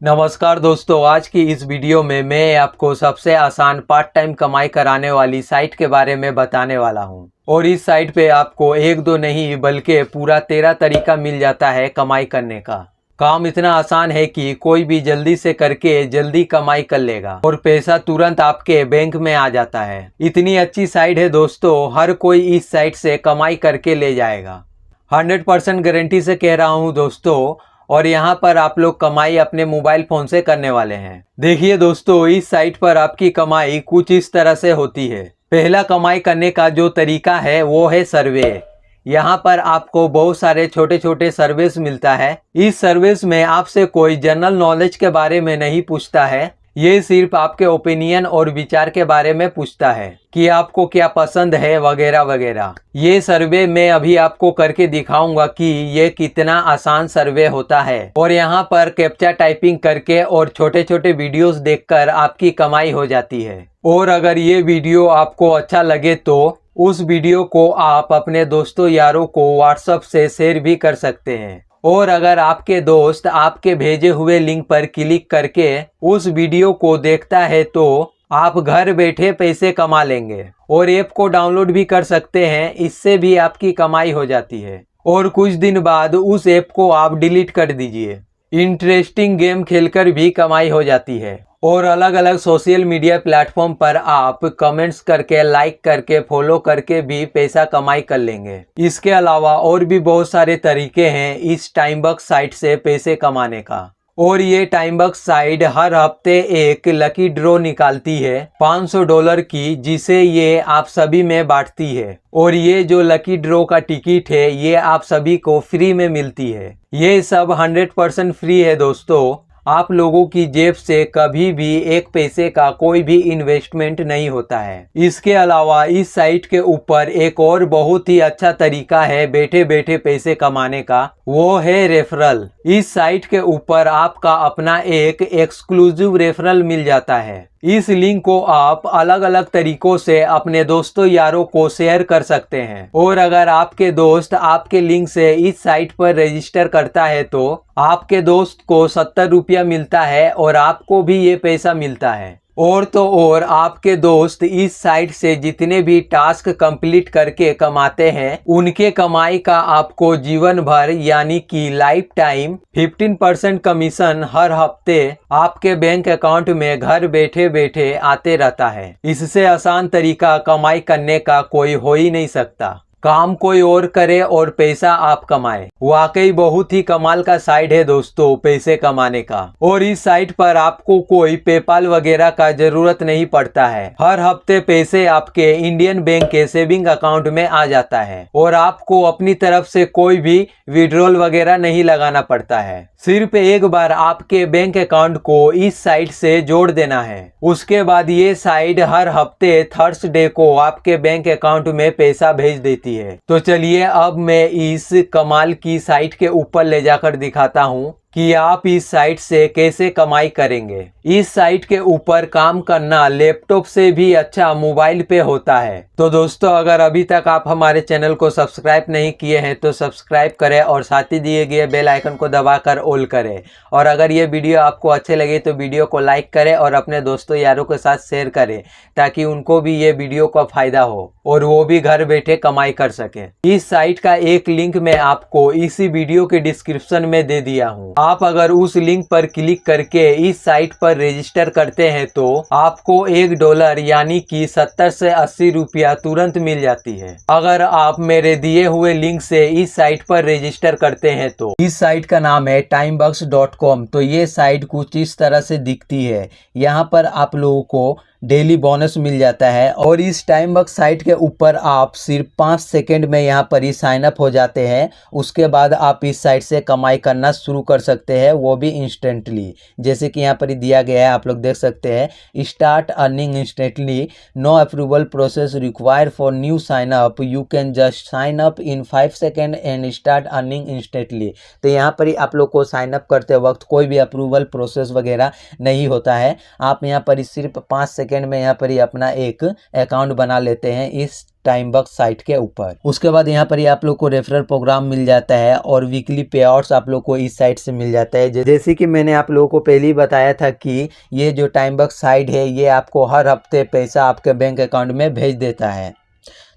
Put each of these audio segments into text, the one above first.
नमस्कार दोस्तों, आज की इस वीडियो में मैं आपको सबसे आसान पार्ट टाइम कमाई कराने वाली साइट के बारे में बताने वाला हूं। और इस साइट पे आपको एक दो नहीं बल्कि पूरा 13 तरीका मिल जाता है कमाई करने का। काम इतना आसान है कि कोई भी जल्दी से करके जल्दी कमाई कर लेगा और पैसा तुरंत आपके बैंक में आ जाता है। इतनी अच्छी साइट है दोस्तों, हर कोई इस साइट से कमाई करके ले जाएगा। 100% गारंटी से कह रहा हूँ दोस्तों। और यहाँ पर आप लोग कमाई अपने मोबाइल फोन से करने वाले हैं। देखिए दोस्तों, इस साइट पर आपकी कमाई कुछ इस तरह से होती है। पहला कमाई करने का जो तरीका है वो है सर्वे। यहाँ पर आपको बहुत सारे छोटे छोटे सर्विस मिलता है। इस सर्विस में आपसे कोई जनरल नॉलेज के बारे में नहीं पूछता है, ये सिर्फ आपके ओपिनियन और विचार के बारे में पूछता है कि आपको क्या पसंद है वगैरह वगैरह। ये सर्वे मैं अभी आपको करके दिखाऊंगा कि ये कितना आसान सर्वे होता है। और यहाँ पर कैप्चा टाइपिंग करके और छोटे छोटे वीडियोस देखकर आपकी कमाई हो जाती है। और अगर ये वीडियो आपको अच्छा लगे तो उस वीडियो को आप अपने दोस्तों यारों को व्हाट्सएप से शेयर भी कर सकते हैं। और अगर आपके दोस्त आपके भेजे हुए लिंक पर क्लिक करके उस वीडियो को देखता है तो आप घर बैठे पैसे कमा लेंगे। और ऐप को डाउनलोड भी कर सकते हैं, इससे भी आपकी कमाई हो जाती है। और कुछ दिन बाद उस ऐप को आप डिलीट कर दीजिए। इंटरेस्टिंग गेम खेलकर भी कमाई हो जाती है। और अलग अलग सोशल मीडिया प्लेटफॉर्म पर आप कमेंट्स करके, लाइक करके, फॉलो करके भी पैसा कमाई कर लेंगे। इसके अलावा और भी बहुत सारे तरीके हैं इस टाइमबक्स साइट से पैसे कमाने का। और ये टाइमबक्स साइट हर हफ्ते एक लकी ड्रॉ निकालती है $500 की, जिसे ये आप सभी में बांटती है। और ये जो लकी ड्रॉ का टिकट है ये आप सभी को फ्री में मिलती है। ये सब 100% फ्री है दोस्तों। आप लोगों की जेब से कभी भी एक पैसे का कोई भी इन्वेस्टमेंट नहीं होता है। इसके अलावा इस साइट के ऊपर एक और बहुत ही अच्छा तरीका है बैठे बैठे पैसे कमाने का, वो है रेफरल। इस साइट के ऊपर आपका अपना एक एक्सक्लूसिव रेफरल मिल जाता है। इस लिंक को आप अलग अलग तरीकों से अपने दोस्तों यारों को शेयर कर सकते हैं। और अगर आपके दोस्त आपके लिंक से इस साइट पर रजिस्टर करता है तो आपके दोस्त को 70 रुपया मिलता है और आपको भी ये पैसा मिलता है। और तो और आपके दोस्त इस साइट से जितने भी टास्क कंप्लीट करके कमाते हैं उनके कमाई का आपको जीवन भर यानी कि लाइफ टाइम 15% कमीशन हर हफ्ते आपके बैंक अकाउंट में घर बैठे बैठे आते रहता है। इससे आसान तरीका कमाई करने का कोई हो ही नहीं सकता। काम कोई और करे और पैसा आप कमाए। वाकई बहुत ही कमाल का साइट है दोस्तों पैसे कमाने का। और इस साइट पर आपको कोई पेपाल वगैरह का जरूरत नहीं पड़ता है। हर हफ्ते पैसे आपके इंडियन बैंक के सेविंग अकाउंट में आ जाता है और आपको अपनी तरफ से कोई भी विड्रॉल वगैरह नहीं लगाना पड़ता है। सिर्फ एक बार आपके बैंक अकाउंट को इस साइट से जोड़ देना है। उसके बाद ये साइट हर हफ्ते थर्सडे को आपके बैंक अकाउंट में पैसा भेज देती है। तो चलिए अब मैं इस कमाल की साइट के ऊपर ले जाकर दिखाता हूँ कि आप इस साइट से कैसे कमाई करेंगे। इस साइट के ऊपर काम करना लैपटॉप से भी अच्छा मोबाइल पे होता है। तो दोस्तों, अगर अभी तक आप हमारे चैनल को सब्सक्राइब नहीं किए हैं तो सब्सक्राइब करें और साथ ही दिए गए बेल आइकन को दबाकर ऑल करें। और अगर ये वीडियो आपको अच्छे लगे तो वीडियो को लाइक करें और अपने दोस्तों यारों के साथ शेयर करें ताकि उनको भी ये वीडियो का फायदा हो और वो भी घर बैठे कमाई कर सकें। इस साइट का एक लिंक मैं आपको इसी वीडियो के डिस्क्रिप्शन में दे दिया हूँ। आप अगर उस लिंक पर क्लिक करके इस साइट पर रजिस्टर करते हैं तो आपको $1 यानी कि 70 से 80 रुपया तुरंत मिल जाती है। अगर आप मेरे दिए हुए लिंक से इस साइट पर रजिस्टर करते हैं तो इस साइट का नाम है timebux.com। तो ये साइट कुछ इस तरह से दिखती है। यहाँ पर आप लोगों को डेली बोनस मिल जाता है। और इस टाइमबक्स साइट के ऊपर आप सिर्फ 5 सेकंड में यहाँ पर ही साइन अप हो जाते हैं। उसके बाद आप इस साइट से कमाई करना शुरू कर सकते हैं, वो भी इंस्टेंटली। जैसे कि यहाँ पर ही दिया गया है, आप लोग देख सकते हैं, start earning instantly, no approval process require for new sign up, you can just sign up in 5 second and start earning instantly. तो यहाँ पर ही आप लोग को साइन अप करते वक्त कोई भी अप्रूवल प्रोसेस वगैरह नहीं होता है। आप यहाँ पर सिर्फ 5 सेकंड सेकेंड में यहाँ पर ही अपना एक अकाउंट बना लेते हैं इस टाइमबक्स साइट के ऊपर। उसके बाद यहाँ पर ही आप लोग को रेफरल प्रोग्राम मिल जाता है और वीकली पे आउट्स आप लोग को इस साइट से मिल जाता है। जैसे कि मैंने आप लोगों को पहले ही बताया था कि ये जो टाइमबक्स साइट है ये आपको हर हफ्ते पैसा आपके बैंक अकाउंट में भेज देता है।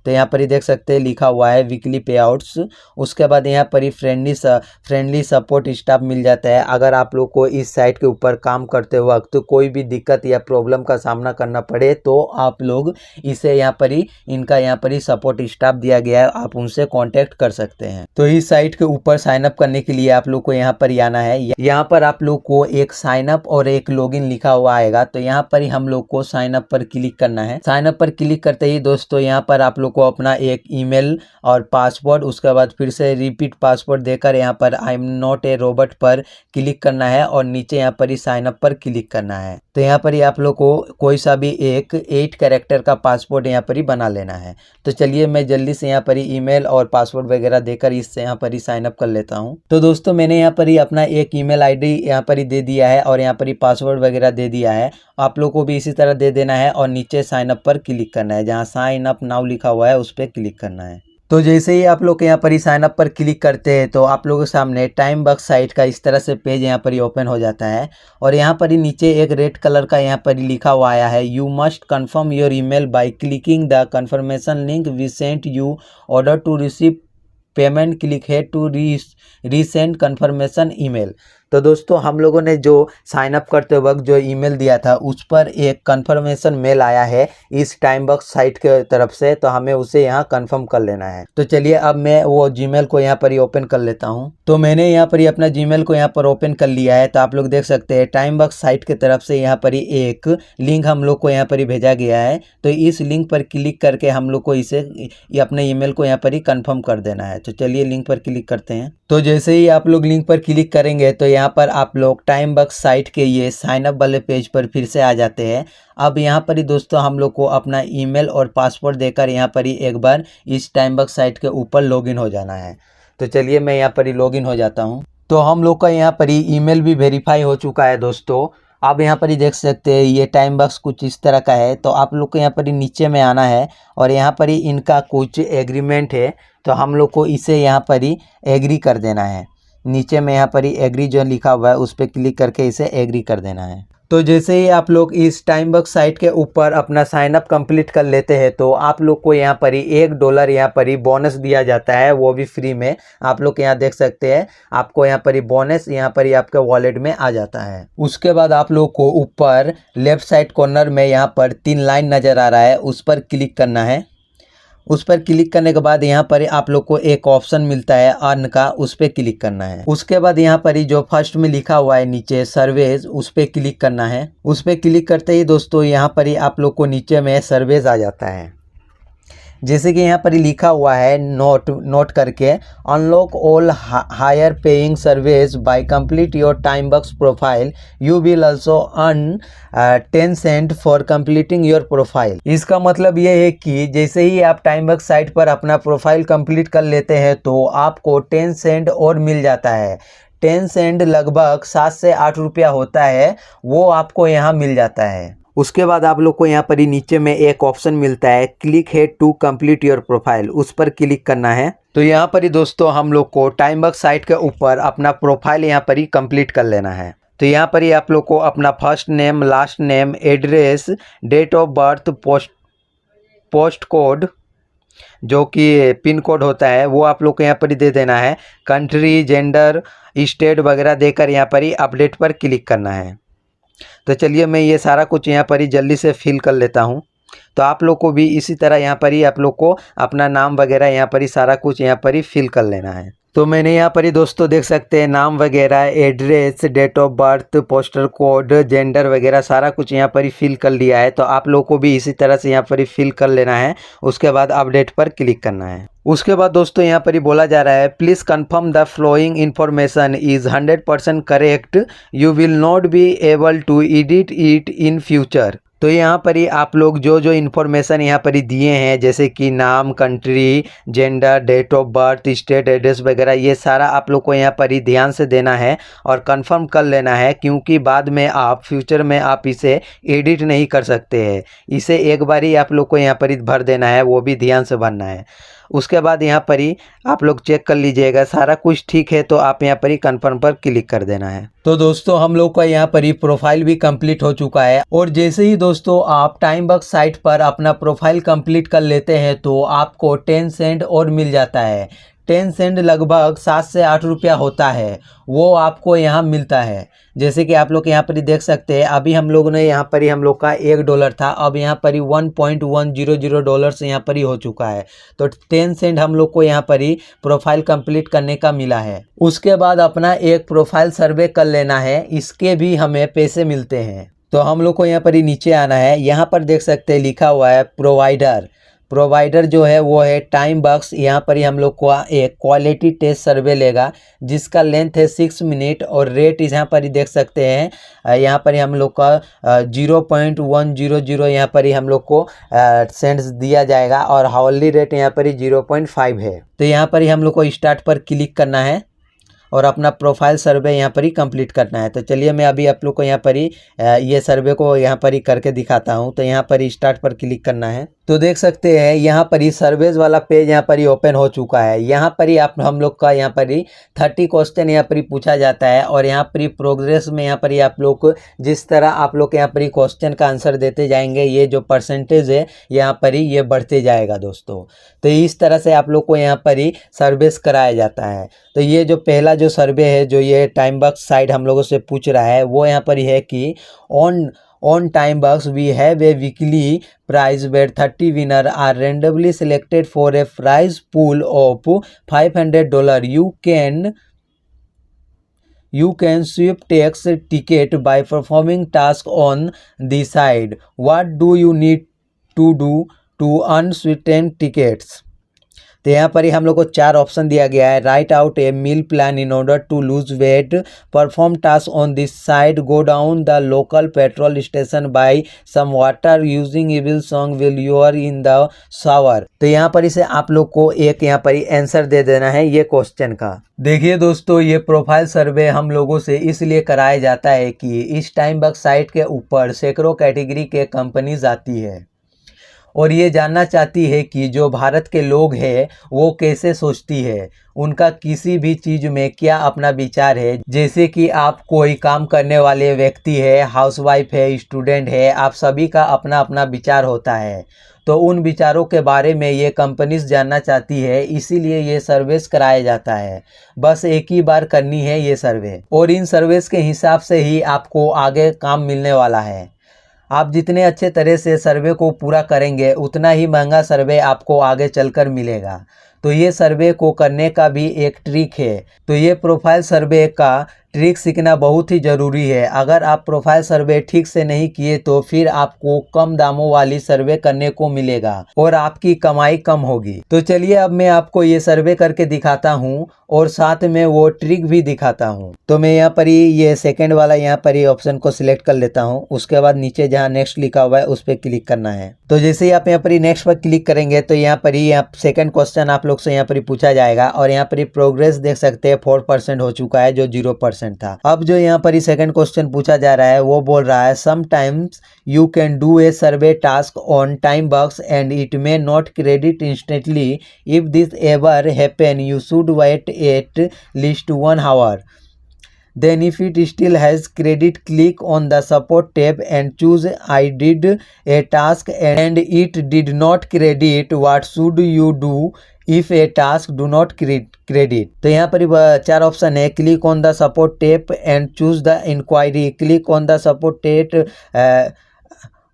तो यहाँ पर ही देख सकते हैं लिखा हुआ है वीकली पे आउट्स। उसके बाद यहाँ पर ही फ्रेंडली सपोर्ट स्टाफ मिल जाता है। अगर आप लोग को इस साइट के ऊपर काम करते वक्त तो कोई भी दिक्कत या प्रॉब्लम का सामना करना पड़े तो आप लोग इसे यहाँ पर ही इनका यहाँ पर ही सपोर्ट स्टाफ दिया गया है, आप उनसे कांटेक्ट कर सकते हैं। तो इस साइट के ऊपर साइन अप करने के लिए आप लोग को यहाँ पर ही आना है। यहाँ पर आप लोग को एक साइन अप और एक लॉगिन लिखा हुआ आएगा। तो यहाँ पर ही हम लोग को साइन अप पर क्लिक करना है। साइन अप पर क्लिक करते ही दोस्तों यहाँ पर आप लोग को अपना एक ईमेल और पासवर्ड, उसके बाद फिर से रिपीट पासवर्ड देकर यहाँ पर I am not a robot पर क्लिक करना है और नीचे यहाँ पर ही साइन अप पर क्लिक करना है। तो यहाँ पर ही आप लोग को कोई सा भी एक 8 कैरेक्टर का पासवर्ड यहाँ पर ही बना लेना है। तो चलिए मैं जल्दी से यहाँ पर ही ईमेल और पासवर्ड वगैरह देकर इससे यहाँ पर ही साइन अप कर लेता हूँ। तो दोस्तों मैंने यहाँ पर ही अपना एक ईमेल आईडी यहाँ पर ही दे दिया है और यहाँ पर ही पासवर्ड वगैरह दे दिया है। आप लोग को भी इसी तरह दे देना है और नीचे साइन अप पर क्लिक करना है। जहाँ साइन अप नाउ लिखा हुआ है उस पर क्लिक करना है। तो जैसे ही आप लोग यहाँ पर ही साइन अप पर क्लिक करते हैं तो आप लोगों के सामने टाइमबक्स साइट का इस तरह से पेज यहाँ पर ही ओपन हो जाता है और यहाँ पर ही नीचे एक रेड कलर का यहाँ पर ही लिखा हुआ आया है, you must confirm your email by clicking the confirmation link we sent you order to receive payment, click here to resend confirmation email. तो दोस्तों हम लोगों ने जो साइन अप करते वक्त जो ईमेल दिया था उस पर एक कन्फर्मेशन मेल आया है इस टाइमबक्स साइट के तरफ से, तो हमें उसे यहाँ कंफर्म कर लेना है। तो चलिए अब मैं वो जीमेल को यहाँ पर ही ओपन कर लेता हूँ। तो मैंने यहाँ पर ही अपना जीमेल को यहाँ पर ओपन कर लिया है। तो आप लोग देख सकते हैं टाइमबक्स साइट की तरफ से यहाँ पर ही एक लिंक हम लोग को यहाँ पर ही भेजा गया है। तो इस लिंक पर क्लिक करके हम लोग को इसे अपने ईमेल को यहाँ पर ही कंफर्म कर देना है। तो चलिए लिंक पर क्लिक करते हैं। तो जैसे ही आप लोग लिंक पर क्लिक करेंगे तो यहाँ पर आप लोग टाइमबक्स साइट के ये साइन अप वाले पेज पर फिर से आ जाते हैं। अब यहाँ पर ही दोस्तों हम लोग को अपना ईमेल और पासवर्ड देकर यहाँ पर ही एक बार इस टाइमबक्स साइट के ऊपर लॉगिन हो जाना है। तो चलिए मैं यहाँ पर ही लॉगिन हो जाता हूँ। तो हम लोग का यहाँ पर ही ईमेल भी वेरीफाई हो चुका है दोस्तों। आप यहाँ पर ही देख सकते हैं ये टाइमबक्स कुछ इस तरह का है। तो आप लोग को यहाँ पर ही नीचे में आना है और यहाँ पर ही इनका कुछ एग्रीमेंट है। तो हम लोग को इसे यहाँ पर ही एग्री कर देना है। नीचे में यहाँ पर ही एग्री जो लिखा हुआ है उस पर क्लिक करके इसे एग्री कर देना है। तो जैसे ही आप लोग इस टाइमबक्स साइट के ऊपर अपना साइन अप कंप्लीट कर लेते हैं तो आप लोग को यहाँ पर ही $1 यहाँ पर ही बोनस दिया जाता है, वो भी फ्री में। आप लोग यहाँ देख सकते हैं आपको यहाँ पर ही बोनस यहाँ पर ही आपके वॉलेट में आ जाता है। उसके बाद आप लोग को ऊपर लेफ्ट साइड कॉर्नर में यहाँ पर 3 लाइन नज़र आ रहा है, उस पर क्लिक करना है। उस पर क्लिक करने के बाद यहाँ पर आप लोग को एक ऑप्शन मिलता है अर्न का, उस पर क्लिक करना है। उसके बाद यहाँ पर ही जो फर्स्ट में लिखा हुआ है नीचे सर्वेज, उस पर क्लिक करना है। उस पर क्लिक करते ही दोस्तों यहाँ पर ही आप लोग को नीचे में सर्वेज आ जाता है। जैसे कि यहाँ पर ही लिखा हुआ है नोट करके, unlock all higher paying service by complete your TimeBucks profile, you will also earn 10 cent for completing your profile. इसका मतलब ये है कि जैसे ही आप टाइमबक्स साइट पर अपना प्रोफाइल कंप्लीट कर लेते हैं तो आपको 10 सेंट और मिल जाता है। 10 सेंट लगभग 7 से 8 रुपया होता है, वो आपको यहाँ मिल जाता है। उसके बाद आप लोग को यहाँ पर ही नीचे में एक ऑप्शन मिलता है click here to complete your profile, उस पर क्लिक करना है। तो यहाँ पर ही दोस्तों हम लोग को टाइमबक्स साइट के ऊपर अपना प्रोफाइल यहाँ पर ही कंप्लीट कर लेना है। तो यहाँ पर ही आप लोग को अपना first name, last name, address, date of birth, post code जो कि पिन कोड होता है वो आप लोग को यहाँ पर ही दे देना है। कंट्री, जेंडर, स्टेट वगैरह देकर यहाँ पर ही अपडेट पर क्लिक करना है। तो चलिए मैं ये सारा कुछ यहाँ पर ही जल्दी से फिल कर लेता हूँ। तो आप लोग को भी इसी तरह यहाँ पर ही आप लोग को अपना नाम वगैरह यहाँ पर ही सारा कुछ यहाँ पर ही फिल कर लेना है। तो मैंने यहाँ पर ही दोस्तों देख सकते हैं नाम वगैरह, address, date of birth, postal code, gender वगैरह सारा कुछ यहाँ पर ही फिल कर लिया है। तो आप लोग को भी इसी तरह से यहाँ पर ही फिल कर लेना है। उसके बाद अपडेट पर क्लिक करना है। उसके बाद दोस्तों यहाँ पर ही बोला जा रहा है please confirm the following information is 100% correct, you will not be able to edit it in future. तो यहाँ पर ही आप लोग जो जो इन्फॉर्मेशन यहाँ पर ही दिए हैं, जैसे कि नाम, country, gender, date of birth, state address वगैरह, ये सारा आप लोग को यहाँ पर ही ध्यान से देना है और कंफर्म कर लेना है, क्योंकि बाद में आप फ्यूचर में आप इसे एडिट नहीं कर सकते हैं। इसे एक बार ही आप लोग को यहाँ पर ही भर देना है, वो भी ध्यान से भरना है। उसके बाद यहाँ पर ही आप लोग चेक कर लीजिएगा, सारा कुछ ठीक है तो आप यहाँ पर ही कन्फर्म पर क्लिक कर देना है। तो दोस्तों हम लोग का यहाँ पर ही प्रोफाइल भी कंप्लीट हो चुका है, और जैसे ही दोस्तों आप टाइमबक्स साइट पर अपना प्रोफाइल कंप्लीट कर लेते हैं तो आपको 10 सेंट और मिल जाता है। 10 सेंट लगभग 7 से 8 रुपया होता है, वो आपको यहाँ मिलता है। जैसे कि आप लोग यहाँ पर ही देख सकते हैं, अभी हम लोग ने यहाँ पर ही हम लोग का $1 था, अब यहाँ पर ही $1.100 यहाँ पर ही हो चुका है। तो 10 सेंट हम लोग को यहाँ पर ही प्रोफाइल कंप्लीट करने का मिला है। उसके बाद अपना एक प्रोफाइल सर्वे कर लेना है, इसके भी हमें पैसे मिलते हैं। तो हम लोग को यहाँ पर ही नीचे आना है, यहाँ पर देख सकते हैं लिखा हुआ है प्रोवाइडर जो है वो है टाइमबक्स। यहाँ पर ही हम लोग को एक क्वालिटी टेस्ट सर्वे लेगा, जिसका लेंथ है 6 मिनट, और रेट यहाँ पर ही देख सकते हैं, यहाँ पर ही हम लोग का 0.100 यहाँ पर ही हम लोग को सेंट्स दिया जाएगा, और हाउरली रेट यहाँ पर ही 0.5 है। तो यहाँ पर ही हम लोग को स्टार्ट पर क्लिक करना है और अपना प्रोफाइल सर्वे यहाँ पर ही कंप्लीट करना है। तो चलिए मैं अभी आप लोग को यहाँ पर ही ये सर्वे को यहाँ पर ही करके दिखाता हूँ। तो यहाँ पर ही स्टार्ट पर क्लिक करना है। तो देख सकते हैं यहाँ पर ही सर्वेज वाला पेज यहाँ पर ही ओपन हो चुका है। यहाँ पर ही आप हम लोग का यहाँ पर ही 30 क्वेश्चन यहाँ पर ही पूछा जाता है, और यहाँ पर ही प्रोग्रेस में यहाँ पर ही आप लोग को जिस तरह आप लोग यहाँ पर ही क्वेश्चन का आंसर देते जाएंगे, ये जो परसेंटेज है यहाँ पर ही ये बढ़ते जाएगा दोस्तों। तो इस तरह से आप लोग को यहाँ पर ही सर्वेस कराया जाता है। तो ये जो पहला जो सर्वे है, जो ये टाइमबक्स साइट हम लोगों से पूछ रहा है, वो यहाँ पर ही है कि on Timebukes we have a weekly prize where 30 winner are randomly selected for a prize pool of $500. You can sweep tax ticket by performing task on the side. What do you need to do to earn sweetened tickets? तो यहाँ पर ही हम लोग को 4 option दिया गया है। Write out a meal plan in order to lose weight, perform task on this side, go down the local petrol station, buy some water, using evil song will your in the shower. तो यहाँ पर इसे आप लोग को एक यहाँ पर ही आंसर दे देना है ये क्वेश्चन का। देखिए दोस्तों, ये प्रोफाइल सर्वे हम लोगों से इसलिए कराया जाता है कि इस टाइमबक्स साइट के ऊपर सैकड़ों कैटेगरी के कंपनीज आती है, और ये जानना चाहती है कि जो भारत के लोग हैं वो कैसे सोचती है, उनका किसी भी चीज़ में क्या अपना विचार है। जैसे कि आप कोई काम करने वाले व्यक्ति है, हाउसवाइफ है, स्टूडेंट है, आप सभी का अपना अपना विचार होता है। तो उन विचारों के बारे में ये कंपनीज जानना चाहती है, इसीलिए ये सर्वेस कराया जाता है। बस एक ही बार करनी है ये सर्वे, और इन सर्वेस के हिसाब से ही आपको आगे काम मिलने वाला है। आप जितने अच्छे तरह से सर्वे को पूरा करेंगे, उतना ही महंगा सर्वे आपको आगे चलकर मिलेगा। तो ये सर्वे को करने का भी एक ट्रिक है। तो ये प्रोफाइल सर्वे का ट्रिक सीखना बहुत ही ज़रूरी है। अगर आप प्रोफाइल सर्वे ठीक से नहीं किए तो फिर आपको कम दामों वाली सर्वे करने को मिलेगा और आपकी कमाई कम होगी। तो चलिए अब मैं आपको ये सर्वे करके दिखाता हूँ और साथ में वो ट्रिक भी दिखाता हूँ। तो मैं यहाँ पर ही ये सेकंड वाला यहाँ पर ही ऑप्शन को सिलेक्ट कर लेता हूँ। उसके बाद नीचे जहाँ नेक्स्ट लिखा हुआ है उस पर क्लिक करना है। तो जैसे ही आप यहाँ पर ही नेक्स्ट पर क्लिक करेंगे तो यहाँ पर ही सेकंड क्वेश्चन आप लोग से यहाँ पर ही पूछा जाएगा, और यहाँ पर ही प्रोग्रेस देख सकते हैं 4% हो चुका है जो 0% था। अब जो यहाँ पर ही सेकंड क्वेश्चन पूछा जा रहा है वो बोल रहा है sometimes you can do a survey task on TimeBucks and it may not credit instantly. If this ever happen you should wait at least 1 hour. Then if it still has credit, click on the support tab and choose I did a task and it did not credit. What should you do if a task do not credit? तो यहाँ पर 4 option है। Click on the support tap and choose the inquiry, click on the support tap,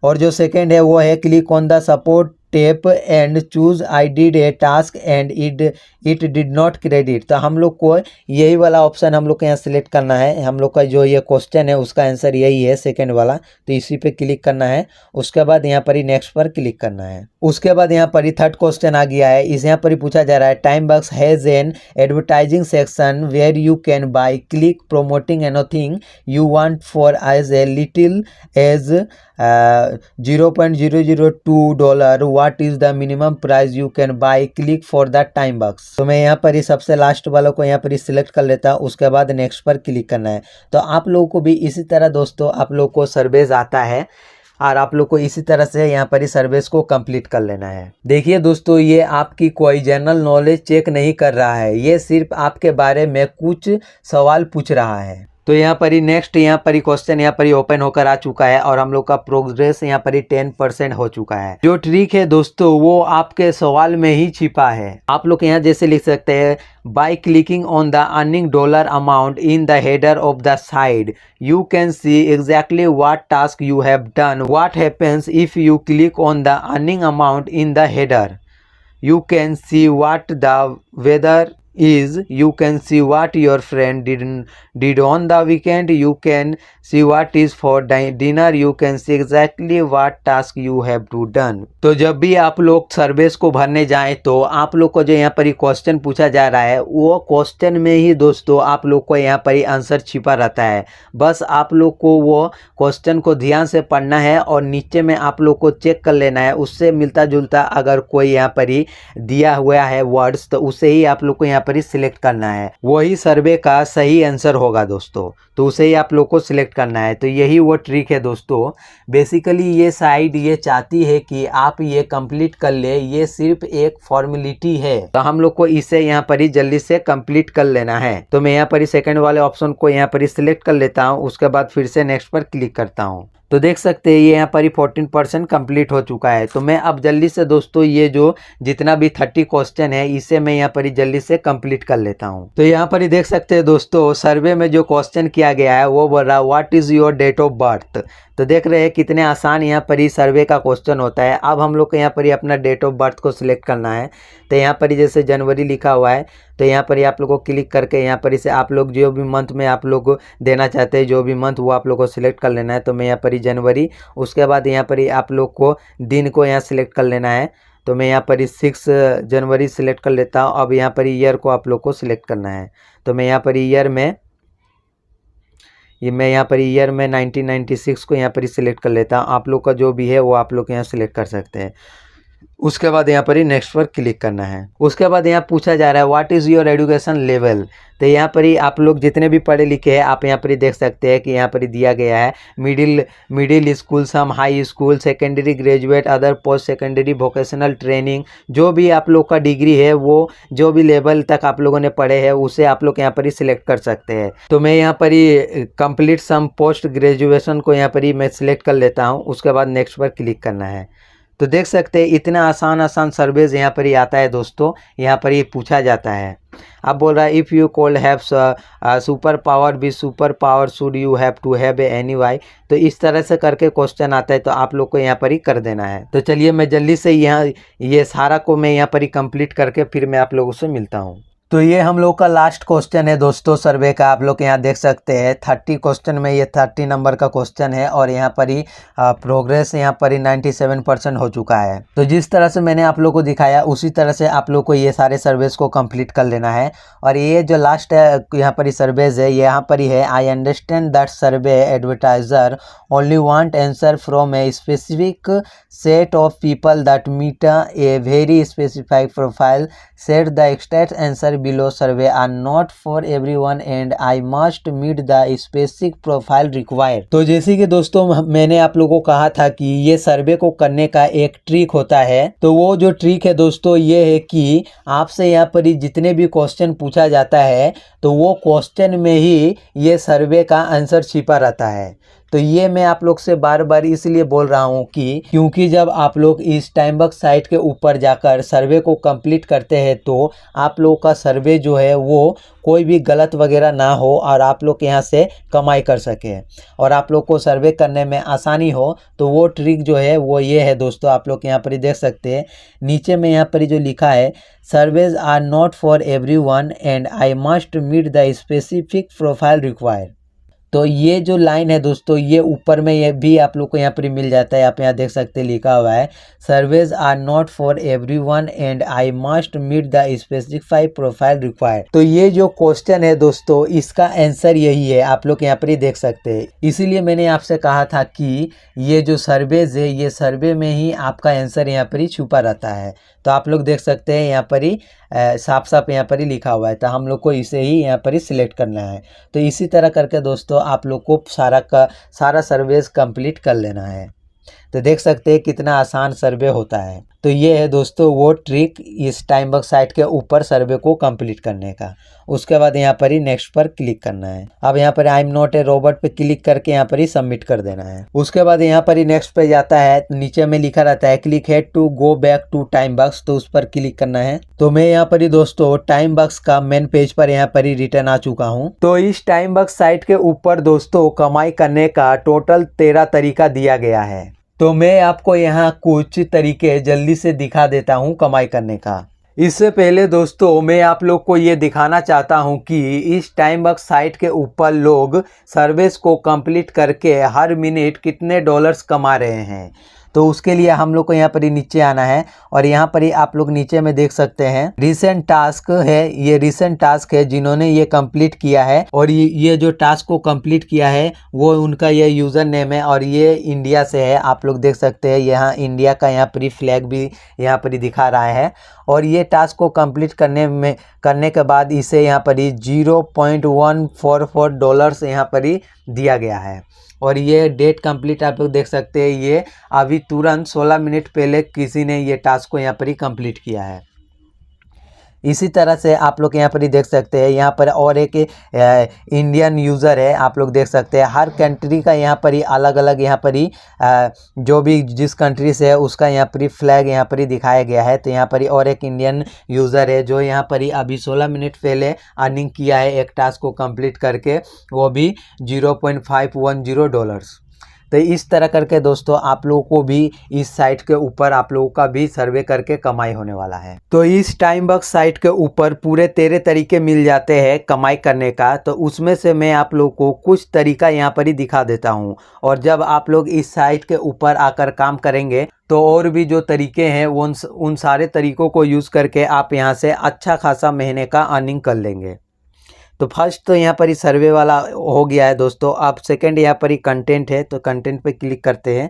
और जो second है वो है click on the support tap and choose I did a task and it did not credit. तो हम लोग को यही वाला ऑप्शन हम लोग को यहाँ सिलेक्ट करना है। हम लोग का जो ये क्वेश्चन है उसका आंसर यही है, सेकंड वाला। तो इसी पे क्लिक करना है। उसके बाद यहाँ पर ही नेक्स्ट पर क्लिक करना है। उसके बाद यहाँ पर ही थर्ड क्वेश्चन आ गया है। इस यहाँ पर ही पूछा जा रहा है time box has an advertising section where you can buy click promoting anything you want for as a little as $0.002। What is the minimum price you can buy click for the time box. तो मैं यहाँ पर ही सबसे last वालों को यहाँ पर ही select कर लेता हूँ। उसके बाद नेक्स्ट पर क्लिक करना है। तो आप लोगों को भी इसी तरह दोस्तों आप लोग को सर्वेज आता है और आप लोग को इसी तरह से यहाँ पर ही सर्विस को कंप्लीट कर लेना है। देखिए दोस्तों, ये आपकी कोई जनरल नॉलेज चेक नहीं कर रहा है, ये सिर्फ आपके बारे में कुछ सवाल पूछ रहा है। तो यहाँ पर ही नेक्स्ट यहाँ पर ही क्वेश्चन यहाँ पर ही ओपन होकर आ चुका है और हम लोग का प्रोग्रेस यहाँ पर ही 10% हो चुका है। जो ट्रिक है दोस्तों वो आपके सवाल में ही छिपा है। आप लोग यहाँ जैसे लिख सकते हैं by clicking on the earning dollar amount in the header of the site you can see exactly what task you have done. What happens if you click on the earning amount in the header? You can see what the weather is, you can see what your friend did on the weekend, you can see what is for dinner, you can see exactly what task you have to done. तो जब भी आप लोग service को भरने जाएं तो आप लोग को जो यहाँ पर ही क्वेश्चन पूछा जा रहा है वो क्वेश्चन में ही दोस्तों आप लोग को यहाँ पर ही आंसर छिपा रहता है। बस आप लोग को वो क्वेश्चन को ध्यान से पढ़ना है और नीचे में आप लोग को चेक कर लेना है, उससे मिलता जुलता अगर कोई यहाँ पर ही दिया हुआ है वर्ड्स तो उसे ही आप लोग को यहाँ पर ही सिलेक्ट करना है। वही सर्वे का सही आंसर होगा दोस्तों, तो उसे ही आप लोग को सिलेक्ट करना है। तो यही वो ट्रिक है दोस्तों। बेसिकली ये साइट ये चाहती है कि आप ये कंप्लीट कर ले, ये सिर्फ एक फॉर्मेलिटी है। तो हम लोग को इसे यहाँ पर ही जल्दी से कंप्लीट कर लेना है। तो मैं यहाँ पर ही सेकंड वाले ऑप्शन को यहाँ पर ही सिलेक्ट कर लेता हूँ। उसके बाद फिर से नेक्स्ट पर क्लिक करता हूँ। तो देख सकते हैं ये यहाँ पर ही 14% कंप्लीट हो चुका है। तो मैं अब जल्दी से दोस्तों ये जो जितना भी 30 क्वेश्चन है इसे मैं यहाँ पर ही जल्दी से कंप्लीट कर लेता हूँ। तो यहाँ पर ही देख सकते हैं दोस्तों सर्वे में जो क्वेश्चन किया गया है वो बोल रहा what is your date of birth. तो देख रहे हैं कितने आसान यहाँ पर ही सर्वे का क्वेश्चन होता है। अब हम लोग को यहाँ पर ही अपना डेट ऑफ बर्थ को सिलेक्ट करना है। तो यहाँ पर ही जैसे जनवरी लिखा हुआ है तो यहाँ पर ही आप लोग को क्लिक करके यहाँ पर इसे आप लोग जो भी मंथ में आप लोग देना चाहते हैं जो भी मंथ वो आप लोग को सिलेक्ट कर लेना है। तो मैं यहाँ पर ही जनवरी, उसके बाद यहाँ पर ही आप लोग को दिन को यहाँ सिलेक्ट कर लेना है। तो मैं यहाँ पर ही 6 जनवरी सिलेक्ट कर लेता हूँ। अब यहाँ पर ही ईयर को आप लोग को सिलेक्ट करना है। तो मैं यहाँ पर ईयर में यहाँ पर ईयर में 1996 को यहाँ पर ही सिलेक्ट कर लेता हूँ। आप लोग का जो भी है वो आप लोग यहाँ सिलेक्ट कर सकते हैं। उसके बाद यहाँ पर ही नेक्स्ट पर क्लिक करना है। उसके बाद यहाँ पूछा जा रहा है what is your education level. तो यहाँ पर ही आप लोग जितने भी पढ़े लिखे हैं आप यहाँ पर ही देख सकते हैं कि यहाँ पर ही दिया गया है middle school, some high school, secondary, graduate, other post secondary, vocational training. जो भी आप लोग का डिग्री है वो जो भी लेवल तक आप लोगों ने पढ़े हैं उसे आप लोग यहाँ पर ही सिलेक्ट कर सकते हैं। तो मैं यहाँ पर ही कंप्लीट सम पोस्ट ग्रेजुएशन को यहाँ पर ही मैं सिलेक्ट कर लेता हूँ। उसके बाद नेक्स्ट पर क्लिक करना है। तो देख सकते हैं इतना आसान सर्वेज यहाँ पर ही आता है दोस्तों। यहाँ पर ही पूछा जाता है। अब बोल रहा है if you could have super power be super power should you have to have any why. तो इस तरह से करके क्वेश्चन आता है तो आप लोग को यहाँ पर ही कर देना है। तो चलिए मैं जल्दी से यहाँ ये सारा को मैं यहाँ पर ही कंप्लीट करके फिर मैं आप लोगों से मिलता हूँ। तो ये हम लोग का लास्ट क्वेश्चन है दोस्तों सर्वे का। आप लोग यहाँ देख सकते हैं 30 क्वेश्चन में ये 30 नंबर का क्वेश्चन है और यहाँ पर ही प्रोग्रेस यहाँ पर ही 97% हो चुका है। तो जिस तरह से मैंने आप लोग को दिखाया उसी तरह से आप लोग को ये सारे सर्वेस को कंप्लीट कर लेना है। और ये जो लास्ट है यहाँ पर ही सर्वेज है यहाँ पर ही है I understand that survey advertiser only want answer from a specific set of people that meet a very specified profile set the extent answer below survey are not for everyone and I must meet the specific profile required। तो जैसे कि दोस्तों मैंने आप लोगों को कहा था कि ये सर्वे को करने का एक ट्रिक होता है। तो वो जो ट्रिक है दोस्तों ये है कि आपसे यहाँ पर जितने भी क्वेश्चन पूछा जाता है तो वो क्वेश्चन में ही ये सर्वे का आंसर छिपा रहता है। तो ये मैं आप लोग से बार बार इसलिए बोल रहा हूँ कि क्योंकि जब आप लोग इस टाइमबक्स साइट के ऊपर जाकर सर्वे को कंप्लीट करते हैं तो आप लोगों का सर्वे जो है वो कोई भी गलत वगैरह ना हो और आप लोग यहाँ से कमाई कर सके और आप लोग को सर्वे करने में आसानी हो। तो वो ट्रिक जो है वो ये है दोस्तों, आप लोग यहाँ पर ही देख सकते हैं नीचे में यहाँ पर ही जो लिखा है, surveys are not for everyone and I must meet the specific profile required. तो ये जो लाइन है दोस्तों, ये ऊपर में ये भी आप लोग को यहाँ पर मिल जाता है। आप यहाँ देख सकते हैं लिखा हुआ है, surveys are not for everyone and I must meet the specified profile required. तो ये जो क्वेश्चन है दोस्तों, इसका आंसर यही है, आप लोग यहाँ पर ही देख सकते हैं। इसीलिए मैंने आपसे कहा था कि ये जो सर्वेज है, ये सर्वे में ही आपका आंसर यहाँ पर ही छुपा रहता है। तो आप लोग देख सकते हैं यहाँ पर ही साफ साफ यहाँ पर ही लिखा हुआ है। तो हम लोग को इसे ही यहाँ पर ही सिलेक्ट करना है। तो इसी तरह करके दोस्तों आप लोग को सारा सर्वेस कंप्लीट कर लेना है। तो देख सकते हैं कितना आसान सर्वे होता है। तो ये है दोस्तों वो ट्रिक इस टाइमबक्स साइट के ऊपर सर्वे को कंप्लीट करने का। उसके बाद यहाँ पर ही नेक्स्ट पर क्लिक करना है। अब यहाँ पर I am not a robot पे क्लिक करके यहाँ पर ही सबमिट कर देना है। उसके बाद यहाँ पर ही नेक्स्ट पे जाता है, नीचे में लिखा रहता है click here to go back to TimeBucks, तो उस पर क्लिक करना है। तो मैं यहाँ पर ही दोस्तों टाइमबक्स का मेन पेज पर यहाँ पर ही रिटर्न आ चुका हूँ। तो इस टाइमबक्स साइट के ऊपर दोस्तों कमाई करने का टोटल 13 तरीका दिया गया है। तो मैं आपको यहाँ कुछ तरीके जल्दी से दिखा देता हूँ कमाई करने का। इससे पहले दोस्तों मैं आप लोग को ये दिखाना चाहता हूँ कि इस टाइमबक्स साइट के ऊपर लोग सर्विस को कंप्लीट करके हर मिनट कितने डॉलर्स कमा रहे हैं। तो उसके लिए हम लोग को यहाँ पर ही नीचे आना है और यहाँ पर ही आप लोग नीचे में देख सकते हैं रिसेंट टास्क है। ये रिसेंट टास्क है जिन्होंने ये कंप्लीट किया है और ये जो टास्क को कंप्लीट किया है वो उनका ये यूज़र नेम है और ये इंडिया से है। आप लोग देख सकते हैं यहाँ इंडिया का यहाँ पर ही फ्लैग भी यहाँ पर ही दिखा रहा है। और ये टास्क को कंप्लीट करने के बाद इसे यहाँ पर ही $0.144 यहाँ पर ही दिया गया है। और ये डेट कंप्लीट आप लोग देख सकते हैं, ये अभी तुरंत 16 मिनट पहले किसी ने ये टास्क को यहाँ पर ही कंप्लीट किया है। इसी तरह से आप लोग यहाँ पर ही देख सकते हैं, यहाँ पर और एक इंडियन यूज़र है। आप लोग देख सकते हैं हर कंट्री का यहाँ पर ही अलग अलग यहाँ पर ही जो भी जिस कंट्री से है उसका यहाँ पर ही फ्लैग यहाँ पर ही दिखाया गया है। तो यहाँ पर ही और एक इंडियन यूज़र है जो यहाँ पर ही अभी 16 मिनट पहले अर्निंग किया है एक टास्क को कंप्लीट करके, वो भी $0.510। तो इस तरह करके दोस्तों आप लोगों को भी इस साइट के ऊपर आप लोगों का भी सर्वे करके कमाई होने वाला है। तो इस टाइमबक्स साइट के ऊपर पूरे 13 तरीके मिल जाते हैं कमाई करने का। तो उसमें से मैं आप लोगों को कुछ तरीका यहाँ पर ही दिखा देता हूँ। और जब आप लोग इस साइट के ऊपर आकर काम करेंगे तो और भी जो तरीके हैं उन सारे तरीकों को यूज़ करके आप यहाँ से अच्छा खासा महीने का अर्निंग कर लेंगे। तो फर्स्ट तो यहाँ पर ही सर्वे वाला हो गया है दोस्तों। अब सेकंड यहाँ पर ही कंटेंट है, तो कंटेंट पे क्लिक करते हैं।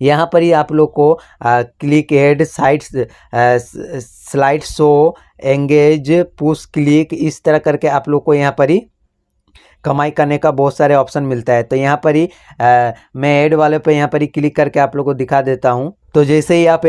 यहाँ पर ही आप लोग को click ad sites slide show engage push click, इस तरह करके आप लोग को यहाँ पर ही कमाई करने का बहुत सारे ऑप्शन मिलता है। तो यहाँ पर ही मैं ऐड वाले पे यहाँ पर ही क्लिक करके आप लोग को दिखा देता हूँ। तो जैसे ही आप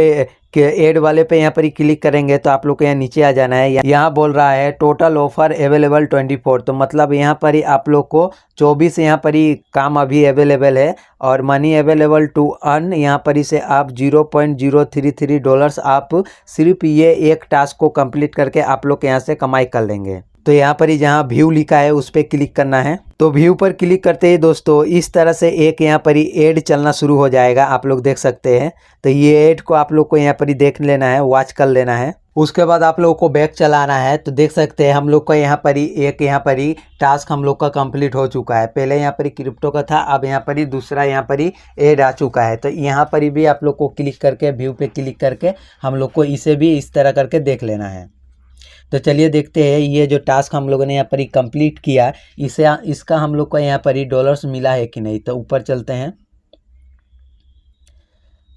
ऐड वाले पे यहाँ पर ही क्लिक करेंगे तो आप लोग को यहाँ नीचे आ जाना है। यहाँ बोल रहा है टोटल ऑफर अवेलेबल 24, तो मतलब यहाँ पर ही आप लोग को 24 यहाँ पर ही काम अभी अवेलेबल है। और मनी अवेलेबल टू अर्न, यहाँ पर ही से आप $0.033 आप सिर्फ ये एक टास्क को कंप्लीट करके आप लोग यहाँ से कमाई कर लेंगे। तो यहाँ पर ही जहाँ व्यू लिखा है उस पर क्लिक करना है। तो व्यू पर क्लिक करते ही दोस्तों इस तरह से एक यहाँ पर ही ऐड चलना शुरू हो जाएगा, आप लोग देख सकते हैं। तो ये ऐड को आप लोग को यहाँ पर ही देख लेना है, वॉच कर लेना है। उसके बाद आप लोगों को बैक चलाना है। तो देख सकते हैं हम लोग का यहाँ पर ही यहाँ पर ही टास्क हम लोग का कंप्लीट हो चुका है। पहले यहाँ पर ही क्रिप्टो का था, अब यहाँ पर ही दूसरा यहाँ पर ही ऐड आ चुका है। तो यहाँ पर ही भी आप लोग को क्लिक करके व्यू पे क्लिक करके हम लोग को इसे भी इस तरह करके देख लेना है। तो चलिए देखते हैं ये जो टास्क हम लोगों ने यहाँ पर ही कंप्लीट किया इसका हम लोग को यहाँ पर ही डॉलर्स मिला है कि नहीं। तो ऊपर चलते हैं।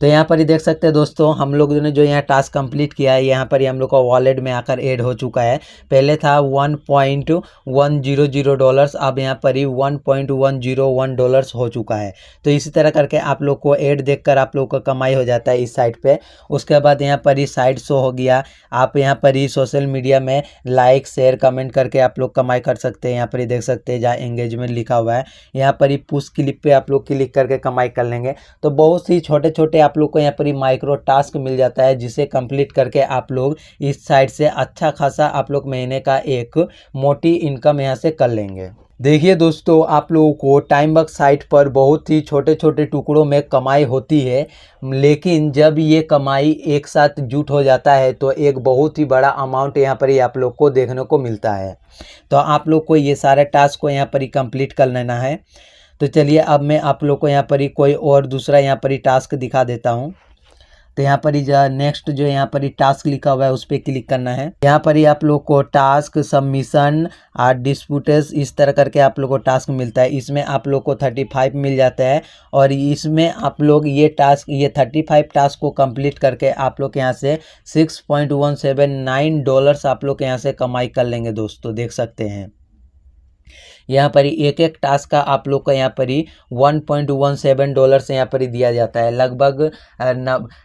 तो यहाँ पर ही देख सकते हैं दोस्तों, हम लोगों ने जो यहाँ टास्क कंप्लीट किया है, यहाँ पर ही हम लोग का वॉलेट में आकर ऐड हो चुका है। पहले था $1.100, अब यहाँ पर ही $1.101 हो चुका है। तो इसी तरह करके आप लोग को ऐड देखकर आप लोग को कमाई हो जाता है इस साइट पे। उसके बाद यहाँ पर ही साइड शो हो गया। आप यहाँ पर ही सोशल मीडिया में लाइक शेयर कमेंट करके आप लोग कमाई कर सकते हैं। यहाँ पर ही देख सकते हैं जहाँ एंगेजमेंट लिखा हुआ है, यहाँ पर ही पुश क्लिप पे आप लोग क्लिक करके कमाई कर लेंगे। तो बहुत सी छोटे छोटे आप लोग को यहाँ पर ही माइक्रो टास्क मिल जाता है, जिसे कंप्लीट करके आप लोग इस साइट से अच्छा खासा आप लोग महीने का एक मोटी इनकम यहाँ से कर लेंगे। देखिए दोस्तों, आप लोगों को टाइमबक्स साइट पर बहुत ही छोटे छोटे टुकड़ों में कमाई होती है, लेकिन जब ये कमाई एक साथ जुट हो जाता है तो एक बहुत ही बड़ा अमाउंट यहाँ पर ही आप लोग को देखने को मिलता है। तो आप लोग को ये सारे टास्क को यहाँ पर ही कंप्लीट कर लेना है। तो चलिए अब मैं आप लोग को यहाँ पर ही कोई और दूसरा यहाँ पर ही टास्क दिखा देता हूँ। तो यहाँ पर ही जो नेक्स्ट जो यहाँ पर ही टास्क लिखा हुआ है उस पर क्लिक करना है। यहाँ पर ही आप लोग को टास्क सबमिशन डिस्प्यूटेस इस तरह करके आप लोग को टास्क मिलता है। इसमें आप लोग को 35 मिल जाता है और इसमें आप लोग ये 35 टास्क को कंप्लीट करके आप लोग यहाँ से $6.179 आप लोग यहाँ से कमाई कर लेंगे दोस्तों, देख सकते हैं। यहाँ पर ही एक एक टास्क का आप लोग को यहाँ पर ही $1.17 से यहाँ पर ही दिया जाता है। लगभग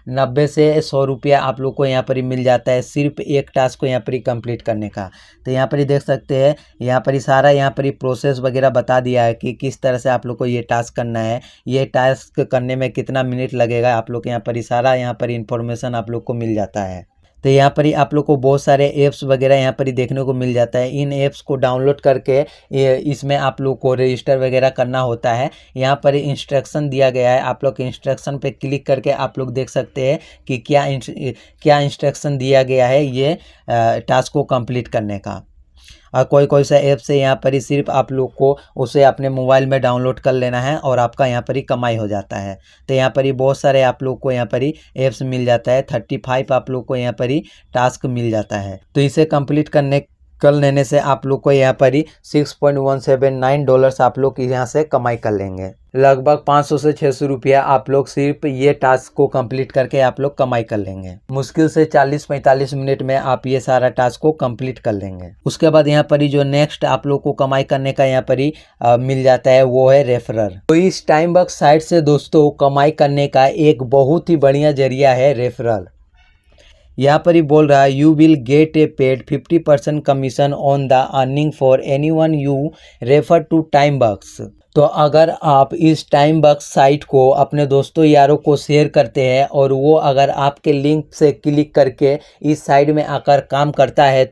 90 से 100 रुपया आप लोग को यहाँ पर ही मिल जाता है सिर्फ एक टास्क को यहाँ पर ही कंप्लीट करने का। तो यहाँ पर ही देख सकते हैं, यहाँ पर ही सारा यहाँ पर ही प्रोसेस वगैरह बता दिया है कि किस तरह से आप लोग को ये टास्क करना है, ये टास्क करने में कितना मिनट लगेगा। आप लोग यहाँ पर ही सारा यहाँ पर इंफॉर्मेशन आप लोग को मिल जाता है। तो यहाँ पर ही आप लोग को बहुत सारे ऐप्स वगैरह यहाँ पर ही देखने को मिल जाता है। इन ऐप्स को डाउनलोड करके इसमें आप लोग को रजिस्टर वगैरह करना होता है। यहाँ पर इंस्ट्रक्शन दिया गया है, आप लोग के इंस्ट्रक्शन पे क्लिक करके आप लोग देख सकते हैं कि क्या इंस्ट्रक्शन दिया गया है ये टास्क को कंप्लीट करने का। और कोई कोई सा ऐप से यहाँ पर ही सिर्फ आप लोग को उसे अपने मोबाइल में डाउनलोड कर लेना है और आपका यहाँ पर ही कमाई हो जाता है। तो यहाँ पर ही बहुत सारे आप लोग को यहाँ पर ही ऐप्स मिल जाता है। 35 आप लोग को यहाँ पर ही टास्क मिल जाता है। तो इसे कंप्लीट कर लेने से आप लोग को यहाँ पर ही $6.179 आप लोग यहाँ से कमाई कर लेंगे। लगभग 500 से 600 रुपया आप लोग सिर्फ ये टास्क को कंप्लीट करके आप लोग कमाई कर लेंगे। मुश्किल से 40-45 मिनट में आप ये सारा टास्क को कंप्लीट कर लेंगे। उसके बाद यहाँ पर ही जो नेक्स्ट आप लोग को कमाई करने का यहाँ पर ही मिल जाता है वो है रेफरल। तो इस टाइमबक्स साइट से दोस्तों कमाई करने का एक बहुत ही बढ़िया जरिया है रेफरल। यहाँ पर ही बोल रहा है you will get a paid 50% commission on the earning for anyone you refer to TimeBucks. तो अगर आप इस टाइमबक्स साइट को अपने दोस्तों यारों को शेयर करते हैं और वो अगर आपके लिंक से क्लिक करके इस साइट में आकर काम करता है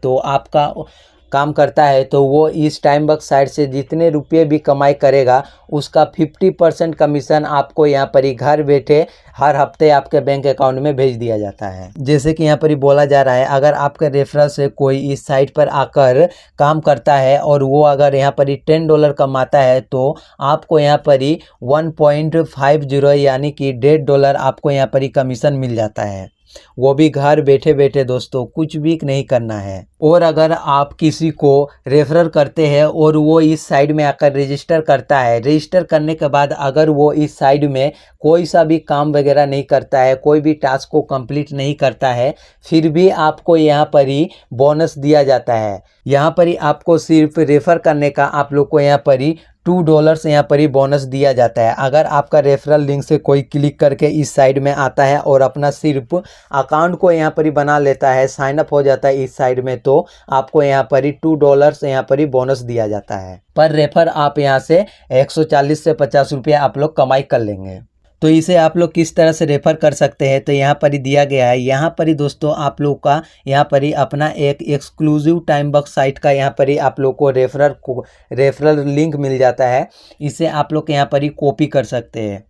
तो वो इस टाइमबक्स साइट से जितने रुपये भी कमाई करेगा उसका 50% कमीशन आपको यहाँ पर ही घर बैठे हर हफ्ते आपके बैंक अकाउंट में भेज दिया जाता है। जैसे कि यहाँ पर ही बोला जा रहा है, अगर आपके रेफरल से कोई इस साइट पर आकर काम करता है और वो अगर यहाँ पर ही $10 कमाता है तो आपको यहाँ पर ही 1.50 यानी कि $1.5 आपको यहाँ पर ही कमीशन मिल जाता है। वो भी घर बैठे बैठे दोस्तों, कुछ भी नहीं करना है। और अगर आप किसी को रेफरल करते हैं और वो इस साइड में आकर रजिस्टर करता है, रजिस्टर करने के बाद अगर वो इस साइड में कोई सा भी काम वगैरह नहीं करता है, कोई भी टास्क को कंप्लीट नहीं करता है, फिर भी आपको यहाँ पर ही बोनस दिया जाता है। यहाँ पर ही आपको सिर्फ रेफर करने का आप लोग को यहाँ पर ही $2 यहाँ पर ही बोनस दिया जाता है। अगर आपका रेफरल लिंक से कोई क्लिक करके इस साइड में आता है और अपना सिर्फ अकाउंट को यहाँ पर ही बना लेता है, साइन अप हो जाता है इस साइड में, तो आपको यहाँ पर ही $2 यहाँ पर ही बोनस दिया जाता है। पर रेफर आप यहाँ से 140 से 50 रुपया आप लोग कमाई कर लेंगे। तो इसे आप लोग किस तरह से रेफ़र कर सकते हैं तो यहाँ पर ही दिया गया है। यहाँ पर ही दोस्तों आप लोग का यहाँ पर ही अपना एक एक्सक्लूसिव टाइमबक्स साइट का यहाँ पर ही आप लोग को रेफरल लिंक मिल जाता है। इसे आप लोग यहाँ पर ही कॉपी कर सकते हैं।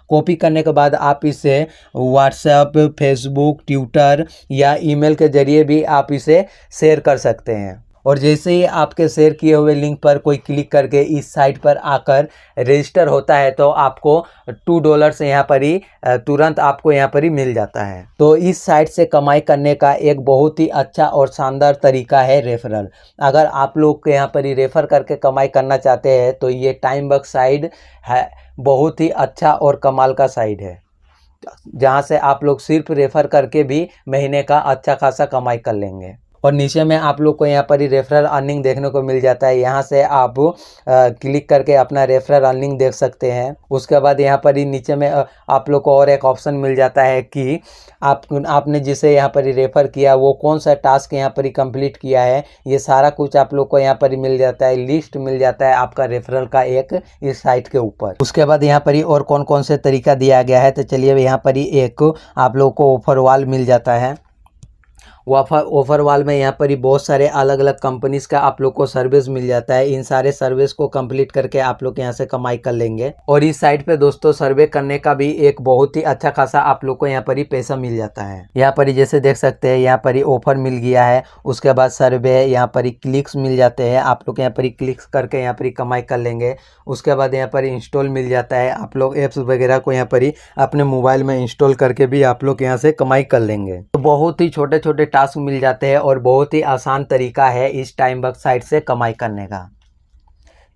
कॉपी करने के बाद आप इसे व्हाट्सएप, फेसबुक, ट्विटर या ईमेल के जरिए भी आप इसे शेयर कर सकते हैं। और जैसे ही आपके शेयर किए हुए लिंक पर कोई क्लिक करके इस साइट पर आकर रजिस्टर होता है तो आपको $2 से यहाँ पर ही तुरंत आपको यहाँ पर ही मिल जाता है। तो इस साइट से कमाई करने का एक बहुत ही अच्छा और शानदार तरीका है रेफरल। अगर आप लोग यहाँ पर ही रेफर करके कमाई करना चाहते हैं तो ये टाइमबक्स साइट है, बहुत ही अच्छा और कमाल का साइट है। जहाँ से आप लोग सिर्फ रेफ़र करके भी महीने का अच्छा खासा कमाई कर लेंगे। और नीचे में आप लोग को यहाँ पर ही रेफरल अर्निंग देखने को मिल जाता है। यहाँ से आप क्लिक करके अपना रेफरल अर्निंग देख सकते हैं। उसके बाद यहाँ पर ही नीचे में आप लोग को और एक ऑप्शन मिल जाता है कि आपने जिसे यहाँ पर ही रेफ़र किया वो कौन सा टास्क यहाँ पर ही कंप्लीट किया है, ये सारा कुछ आप लोग को यहाँ पर ही मिल जाता है। लिस्ट मिल जाता है आपका रेफरल का एक इस साइट के ऊपर। उसके बाद यहाँ पर ही और कौन कौन से तरीका दिया गया है, तो चलिए यहाँ पर ही एक आप लोग को ऑफर वाल मिल जाता है। ऑफर वाल में यहाँ पर ही बहुत सारे अलग अलग कंपनीज़ का आप लोग को सर्विस मिल जाता है। इन सारे सर्विस को कंप्लीट करके आप लोग यहाँ से कमाई कर लेंगे। और इस साइट पे दोस्तों सर्वे करने का भी एक बहुत ही अच्छा खासा आप लोग को यहाँ पर ही पैसा मिल जाता है। यहाँ पर ही जैसे देख सकते हैं यहाँ पर ही ऑफर मिल गया है, उसके बाद सर्वे, यहाँ पर ही क्लिक्स मिल जाते हैं। आप लोग यहाँ पर ही क्लिक्स करके यहाँ पर ही कमाई कर लेंगे। उसके बाद यहाँ पर इंस्टॉल मिल जाता है। आप लोग ऐप्स वगैरह को यहाँ पर ही अपने मोबाइल में इंस्टॉल करके भी आप लोग यहाँ से कमाई कर लेंगे। तो बहुत ही छोटे छोटे टास्क मिल जाते हैं और बहुत ही आसान तरीका है इस टाइमबक्स साइट से कमाई करने का।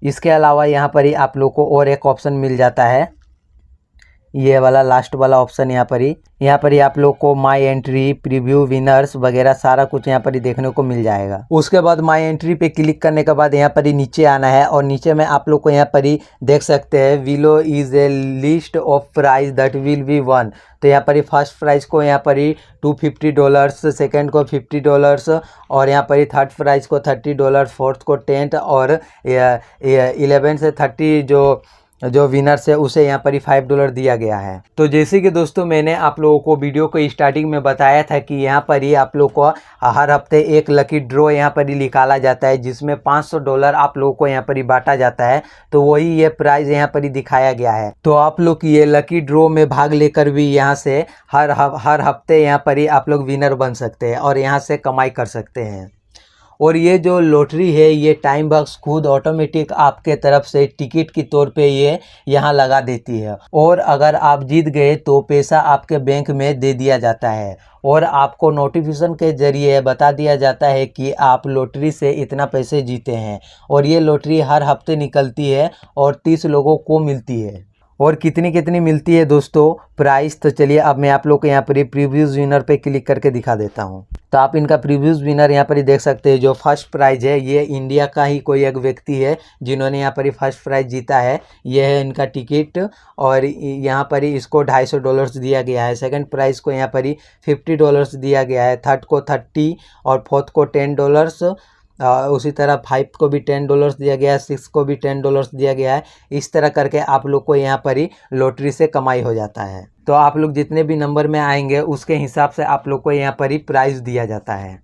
इसके अलावा यहाँ पर ही आप लोग को और एक ऑप्शन मिल जाता है, ये वाला लास्ट वाला ऑप्शन। यहाँ पर ही आप लोग को माई एंट्री, प्रीव्यू, विनर्स वगैरह सारा कुछ यहाँ पर ही देखने को मिल जाएगा। उसके बाद माई एंट्री पे क्लिक करने के बाद यहाँ पर ही नीचे आना है और नीचे में आप लोग को यहाँ पर ही देख सकते हैं willow is a list of price that will be one. तो यहाँ पर ही फर्स्ट प्राइस को यहाँ पर ही $250, सेकेंड को $50 और यहाँ पर ही थर्ड प्राइस को $30, फोर्थ को 10 और 11 से 30 जो विनर्स है उसे यहाँ पर ही $5 दिया गया है। तो जैसे कि दोस्तों मैंने आप लोगों को वीडियो को स्टार्टिंग में बताया था कि यहाँ पर ही आप लोग को हर हफ्ते एक लकी ड्रॉ यहाँ पर ही निकाला जाता है, जिसमें $500 आप लोगों को यहाँ पर ही बांटा जाता है। तो वही ये प्राइस यहाँ पर ही दिखाया गया है। तो आप लोग ये लकी ड्रॉ में भाग लेकर भी यहाँ से हर हफ्ते यहाँ पर ही आप लोग विनर बन सकते हैं और यहाँ से कमाई कर सकते हैं। और ये जो लॉटरी है ये टाइमबक्स खुद ऑटोमेटिक आपके तरफ से टिकट के तौर पे ये यहाँ लगा देती है और अगर आप जीत गए तो पैसा आपके बैंक में दे दिया जाता है और आपको नोटिफिकेशन के जरिए बता दिया जाता है कि आप लॉटरी से इतना पैसे जीते हैं। और ये लॉटरी हर हफ्ते निकलती है और 30 लोगों को मिलती है। और कितनी मिलती है दोस्तों प्राइस, तो चलिए अब मैं आप लोग को यहाँ पर प्रीव्यूज़ विनर पे क्लिक करके दिखा देता हूँ। तो आप इनका प्रीव्यूज़ विनर यहाँ पर ही देख सकते हैं। जो फर्स्ट प्राइज़ है ये इंडिया का ही कोई एक व्यक्ति है जिन्होंने यहाँ पर ही फर्स्ट प्राइज़ जीता है। ये है इनका टिकट और यहाँ पर ही इसको $250 दिया गया है। सेकंड प्राइज़ को यहाँ पर ही $50 दिया गया है। थर्ड को 30 और फोर्थ को $10। उसी तरह 5 को भी $10 दिया गया है, 6 को भी $10 दिया गया है। इस तरह करके आप लोग को यहाँ पर ही लॉटरी से कमाई हो जाता है। तो आप लोग जितने भी नंबर में आएंगे उसके हिसाब से आप लोग को यहाँ पर ही प्राइज़ दिया जाता है।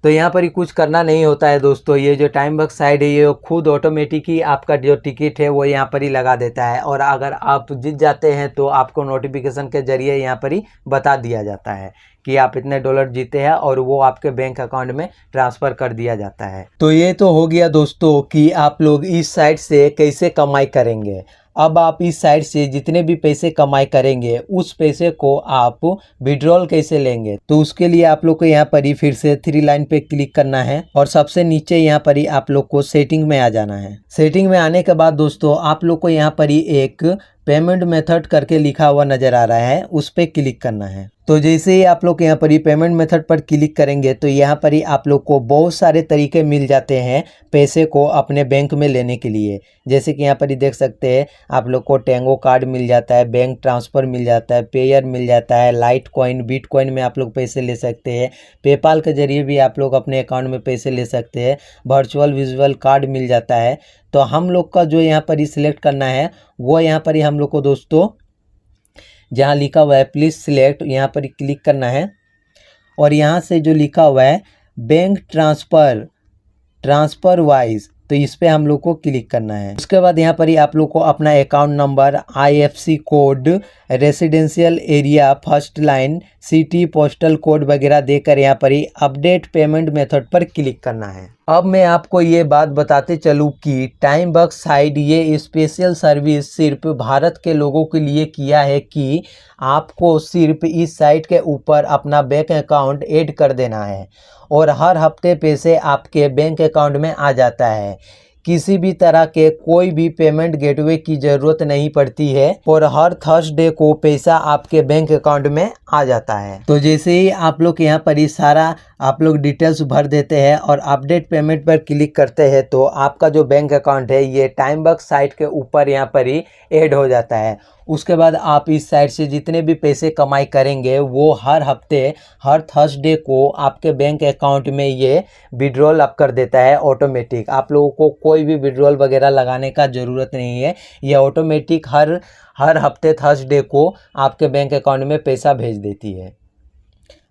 तो यहाँ पर ही कुछ करना नहीं होता है दोस्तों। ये जो टाइमबक्स साइट है ये खुद ऑटोमेटिक ही आपका जो टिकट है वो यहाँ पर ही लगा देता है और अगर आप जीत जाते हैं तो आपको नोटिफिकेशन के जरिए यहाँ पर ही बता दिया जाता है कि आप इतने डॉलर जीते हैं और वो आपके बैंक अकाउंट में ट्रांसफ़र कर दिया जाता है। तो ये तो हो गया दोस्तों कि आप लोग इस साइट से कैसे कमाई करेंगे। अब आप इस साइट से जितने भी पैसे कमाई करेंगे उस पैसे को आप विड्रॉल कैसे लेंगे, तो उसके लिए आप लोग को यहाँ पर ही फिर से 3 लाइन पे क्लिक करना है और सबसे नीचे यहाँ पर ही आप लोग को सेटिंग में आ जाना है। सेटिंग में आने के बाद दोस्तों आप लोग को यहाँ पर ही एक पेमेंट मेथड करके लिखा हुआ नज़र आ रहा है, उस पर क्लिक करना है। तो जैसे ही आप लोग यहाँ पर ही पेमेंट मेथड पर क्लिक करेंगे तो यहाँ पर ही आप लोग को बहुत सारे तरीके मिल जाते हैं पैसे को अपने बैंक में लेने के लिए। जैसे कि यहाँ पर ही देख सकते हैं आप लोग को टेंगो कार्ड मिल जाता है, बैंक ट्रांसफ़र मिल जाता है, पेयर मिल जाता है, लाइट कॉइन, बिटकॉइन में आप लोग पैसे ले सकते हैं, पेपाल के जरिए भी आप लोग अपने अकाउंट में पैसे ले सकते हैं, वर्चुअल विजुअल कार्ड मिल जाता है। तो हम लोग का जो यहाँ पर ही सिलेक्ट करना है वो यहाँ पर ही हम लोग को दोस्तों जहाँ लिखा हुआ है प्लीज़ सिलेक्ट, यहाँ पर क्लिक करना है और यहाँ से जो लिखा हुआ है बैंक ट्रांसफ़र वाइज, तो इस पे हम लोग को क्लिक करना है। उसके बाद यहाँ पर ही आप लोग को अपना account number, IFSC code, residential area, first line, city, postal code वगैरह देकर यहाँ पर ही अपडेट पेमेंट मेथड पर क्लिक करना है। अब मैं आपको ये बात बताते चलूँ कि टाइमबक्स साइट ये स्पेशल सर्विस सिर्फ भारत के लोगों के लिए किया है कि आपको सिर्फ इस साइट के ऊपर अपना बैंक अकाउंट ऐड कर देना है और हर हफ्ते पैसे आपके बैंक अकाउंट में आ जाता है। किसी भी तरह के कोई भी पेमेंट गेटवे की ज़रूरत नहीं पड़ती है और हर थर्सडे को पैसा आपके बैंक अकाउंट में आ जाता है। तो जैसे ही आप लोग यहाँ पर ही सारा आप लोग डिटेल्स भर देते हैं और अपडेट पेमेंट पर क्लिक करते हैं तो आपका जो बैंक अकाउंट है ये टाइमबक्स साइट के ऊपर यहाँ पर ही ऐड हो जाता है। उसके बाद आप इस साइट से जितने भी पैसे कमाई करेंगे वो हर हफ्ते हर थर्सडे को आपके बैंक अकाउंट में ये विड्रॉल अप कर देता है ऑटोमेटिक। आप लोगों को कोई भी विड्रॉल वगैरह लगाने का ज़रूरत नहीं है, ये ऑटोमेटिक हर हफ्ते थर्सडे को आपके बैंक अकाउंट में पैसा भेज देती है।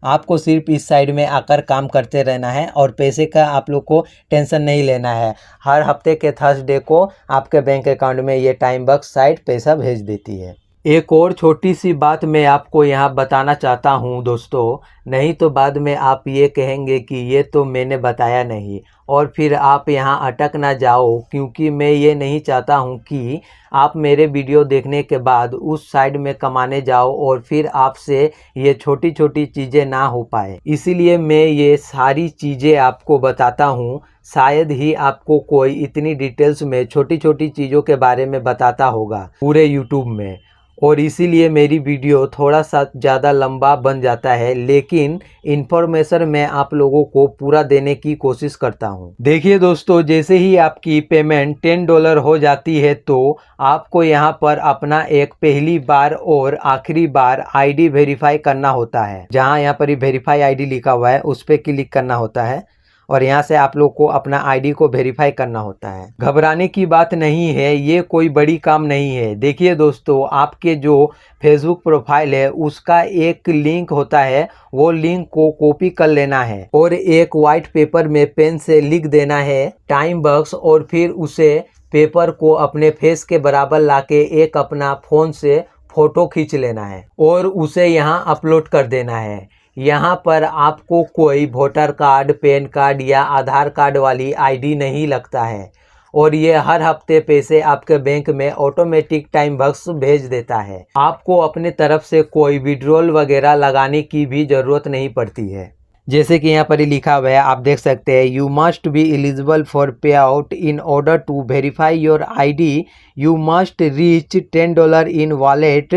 आपको सिर्फ इस साइड में आकर काम करते रहना है और पैसे का आप लोग को टेंशन नहीं लेना है। हर हफ्ते के थर्सडे को आपके बैंक अकाउंट में ये टाइमबक्स साइट पैसा भेज देती है। एक और छोटी सी बात मैं आपको यहाँ बताना चाहता हूँ दोस्तों, नहीं तो बाद में आप ये कहेंगे कि ये तो मैंने बताया नहीं और फिर आप यहाँ अटक ना जाओ, क्योंकि मैं ये नहीं चाहता हूँ कि आप मेरे वीडियो देखने के बाद उस साइड में कमाने जाओ और फिर आपसे ये छोटी छोटी चीज़ें ना हो पाए। इसीलिए मैं ये सारी चीज़ें आपको बताता हूँ। शायद ही आपको कोई इतनी डिटेल्स में छोटी छोटी चीज़ों के बारे में बताता होगा पूरे यूट्यूब में, और इसीलिए मेरी वीडियो थोड़ा सा ज़्यादा लंबा बन जाता है, लेकिन इन्फॉर्मेशन मैं आप लोगों को पूरा देने की कोशिश करता हूँ। देखिए दोस्तों, जैसे ही आपकी पेमेंट $10 हो जाती है तो आपको यहाँ पर अपना एक पहली बार और आखिरी बार आईडी वेरीफाई करना होता है। जहाँ यहाँ पर वेरीफाई आईडी लिखा हुआ है उस पर क्लिक करना होता है और यहाँ से आप लोग को अपना आईडी को वेरीफाई करना होता है। घबराने की बात नहीं है, ये कोई बड़ी काम नहीं है। देखिए दोस्तों, आपके जो फेसबुक प्रोफाइल है उसका एक लिंक होता है, वो लिंक को कॉपी कर लेना है और एक वाइट पेपर में पेन से लिख देना है टाइमबक्स, और फिर उसे पेपर को अपने फेस के बराबर लाके एक अपना फ़ोन से फ़ोटो खींच लेना है और उसे यहाँ अपलोड कर देना है। यहाँ पर आपको कोई वोटर कार्ड, पैन कार्ड या आधार कार्ड वाली आईडी नहीं लगता है और ये हर हफ्ते पैसे आपके बैंक में ऑटोमेटिक टाइमबक्स भेज देता है। आपको अपने तरफ से कोई विड्रॉल वगैरह लगाने की भी ज़रूरत नहीं पड़ती है। जैसे कि यहाँ पर ही लिखा हुआ है, आप देख सकते हैं, you must be eligible for pay out in order to verify your ID, you must reach $10 in wallet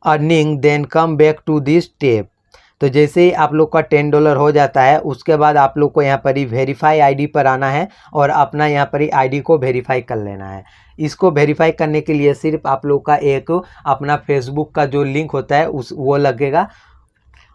earning then come back to this step. तो जैसे ही आप लोग का $10 हो जाता है उसके बाद आप लोग को यहाँ पर ही वेरीफाई आईडी पर आना है और अपना यहाँ पर ही आईडी को वेरीफाई कर लेना है। इसको वेरीफाई करने के लिए सिर्फ आप लोग का एक अपना फेसबुक का जो लिंक होता है वो लगेगा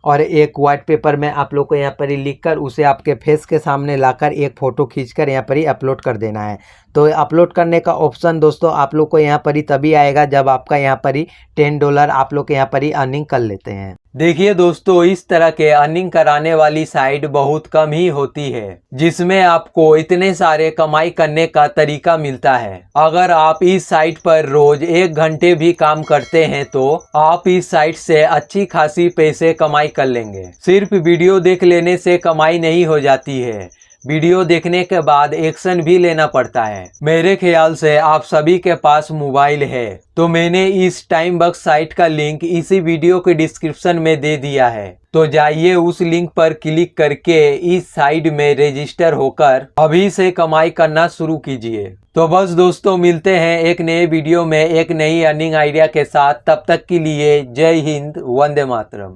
और एक वाइट पेपर में आप लोग को यहाँ पर ही लिखकर उसे आपके फेस के सामने लाकर एक फ़ोटो खींचकर यहाँ पर ही अपलोड कर देना है। तो अपलोड करने का ऑप्शन दोस्तों आप लोग को यहाँ पर ही तभी आएगा जब आपका यहाँ पर ही $10 आप लोग यहाँ पर ही अर्निंग कर लेते हैं। देखिए दोस्तों, इस तरह के अर्निंग कराने वाली साइट बहुत कम ही होती है जिसमें आपको इतने सारे कमाई करने का तरीका मिलता है। अगर आप इस साइट पर रोज 1 घंटे भी काम करते हैं तो आप इस साइट से अच्छी खासी पैसे कमाई कर लेंगे। सिर्फ वीडियो देख लेने से कमाई नहीं हो जाती है, वीडियो देखने के बाद एक्शन भी लेना पड़ता है। मेरे ख्याल से आप सभी के पास मोबाइल है, तो मैंने इस टाइमबक्स साइट का लिंक इसी वीडियो के डिस्क्रिप्शन में दे दिया है। तो जाइए उस लिंक पर क्लिक करके इस साइट में रजिस्टर होकर अभी से कमाई करना शुरू कीजिए। तो बस दोस्तों, मिलते हैं एक नए वीडियो में एक नई अर्निंग आइडिया के साथ। तब तक के लिए जय हिंद, वंदे मातरम।